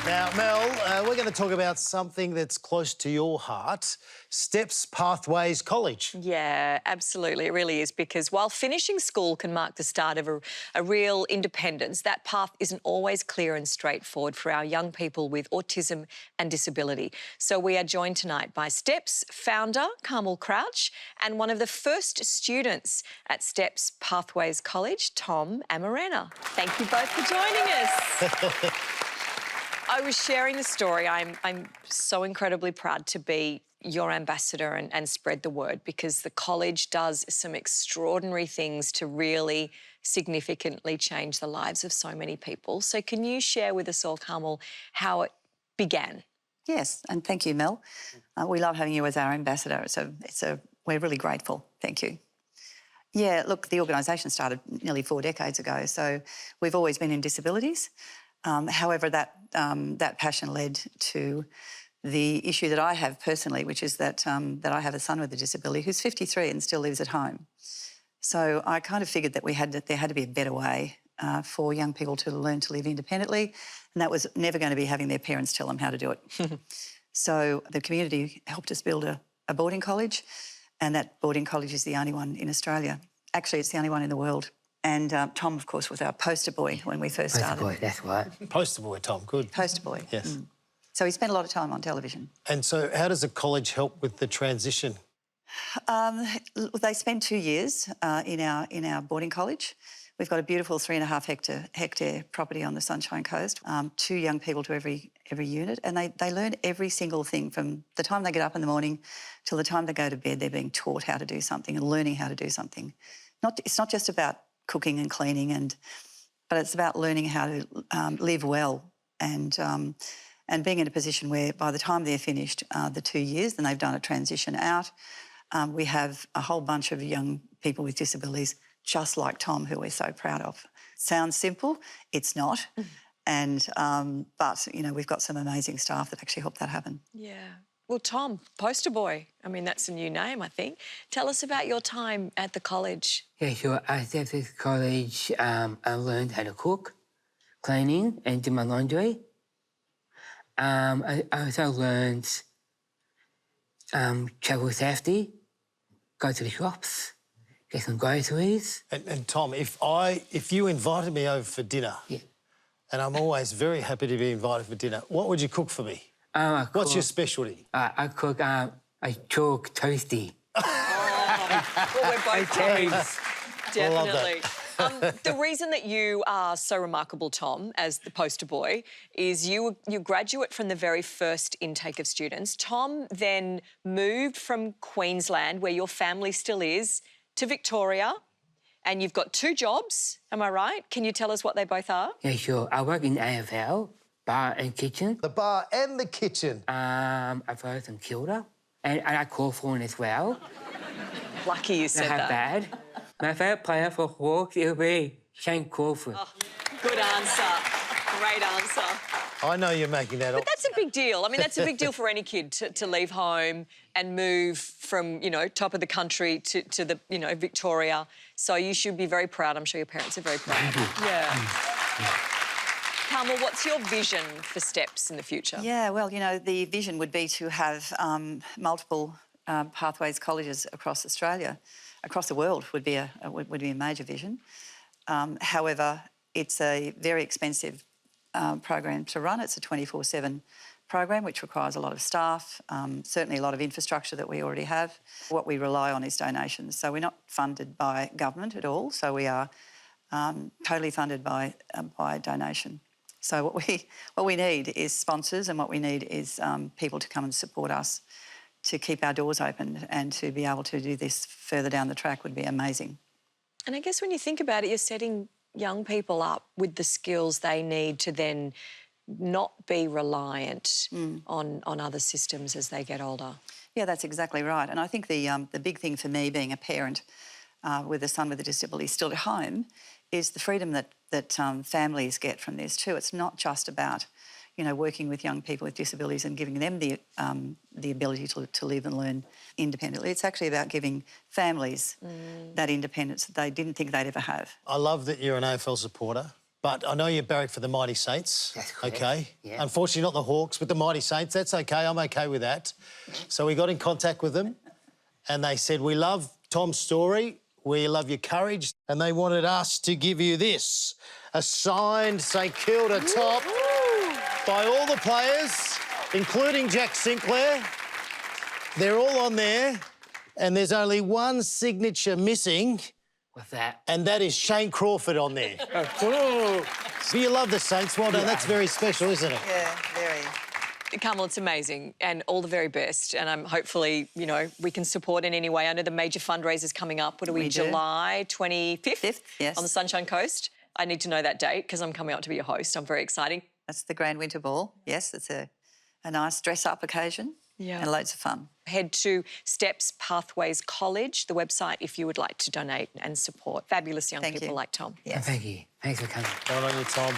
Now, Mel, we're going to talk about something that's close to your heart, Steps Pathways College. Yeah, absolutely. It really is, because while finishing school can mark the start of a real independence, that path isn't always clear and straightforward for our young people with autism and disability. So we are joined tonight by Steps founder, Carmel Crouch, and one of the first students at Steps Pathways College, Tom Amerena. Thank you both for joining us. I was sharing the story. I'm so incredibly proud to be your ambassador and spread the word, because the college does some extraordinary things to really significantly change the lives of so many people. So can you share with us all, Carmel, how it began? Yes, and thank you, Mel. We love having you as our ambassador. We're really grateful. Thank you. Yeah, look, the organisation started nearly 4 decades ago, so we've always been in disabilities. However, that passion led to the issue that I have personally, which is that I have a son with a disability who's 53 and still lives at home. So I kind of figured that there had to be a better way for young people to learn to live independently, and that was never going to be having their parents tell them how to do it. So the community helped us build a boarding college, and that boarding college is the only one in Australia. Actually, it's the only one in the world. And Tom, of course, was our poster boy when we first started. Poster boy, that's right. Poster boy, Tom, good. Poster boy. Yes. Mm. So he spent a lot of time on television. And so how does the college help with the transition? They spend 2 years in our boarding college. We've got a beautiful 3.5 hectare property on the Sunshine Coast. 2 young people to every unit, and they learn every single thing from the time they get up in the morning till the time they go to bed. They're being taught how to do something and learning how to do something. It's not just about cooking and cleaning, but it's about learning how to live well and being in a position where by the time they're finished the 2 years, then they've done a transition out. We have a whole bunch of young people with disabilities just like Tom, who we're so proud of. Sounds simple, it's not. But, you know, we've got some amazing staff that actually help that happen. Yeah. Well, Tom, poster boy, I mean, that's a new name, I think. Tell us about your time at the college. Yeah, sure. At this college, I learned how to cook, cleaning, and do my laundry. I also learned travel safety, go to the shops, get some groceries. And Tom, if you invited me over for dinner, yeah. And I'm always very happy to be invited for dinner, what would you cook for me? What's your specialty? I cook a chalk toasty. Well, we're both teams. Definitely. The reason that you are so remarkable, Tom, as the poster boy, is you graduate from the very first intake of students. Tom then moved from Queensland, where your family still is, to Victoria, and you've got 2 jobs, am I right? Can you tell us what they both are? Yeah, sure. I work in AFL, bar and kitchen. The bar and the kitchen. I've heard some kilda, and I Crawford as well. Lucky you said that. Bad. My favourite player for Hawks will be Shane Crawford. Oh, good answer. Great answer. I know you're making that up. But that's a big deal. I mean, that's a big deal for any kid to leave home and move from, you know, top of the country to the, you know, Victoria. So you should be very proud. I'm sure your parents are very proud. Yeah. Carmel, what's your vision for Steps in the future? Yeah, well, you know, the vision would be to have multiple pathways colleges across Australia. Across the world would be a major vision. However, it's a very expensive program to run. It's a 24/7 program, which requires a lot of staff, certainly a lot of infrastructure that we already have. What we rely on is donations. So we're not funded by government at all. So we are totally funded by donation. So what we need is sponsors, and what we need is people to come and support us to keep our doors open, and to be able to do this further down the track would be amazing. And I guess when you think about it, you're setting young people up with the skills they need to then not be reliant on other systems as they get older. Yeah, that's exactly right. And I think the big thing for me, being a parent with a son with a disability still at home, is the freedom that families get from this too. It's not just about, you know, working with young people with disabilities and giving them the ability to live and learn independently. It's actually about giving families that independence that they didn't think they'd ever have. I love that you're an AFL supporter. But I know you're barrack for the Mighty Saints. That's correct, OK? yeah. Unfortunately, not the Hawks, but the Mighty Saints. That's OK. I'm OK with that. So we got in contact with them and they said, we love Tom's story. We love your courage. And they wanted us to give you this, a signed St Kilda top by all the players, including Jack Sinclair. They're all on there and there's only one signature missing. What's that? And that is Shane Crawford on there. So you love the Saints. Well done. That's very special, isn't it? Yeah, very. Carmel, it's amazing and all the very best. And I'm hopefully, you know, we can support in any way. I know the major fundraiser's coming up. What are we, We do. July 25th? 5th, yes. On the Sunshine Coast. I need to know that date because I'm coming up to be your host. I'm very exciting. That's the Grand Winter Ball. Yes, it's a nice dress-up occasion. Yeah. And loads of fun. Head to Steps Pathways College, the website, if you would like to donate and support fabulous young Thank people you. like Tom. Yes. Thank you. Thanks for coming. Well on you, Tom.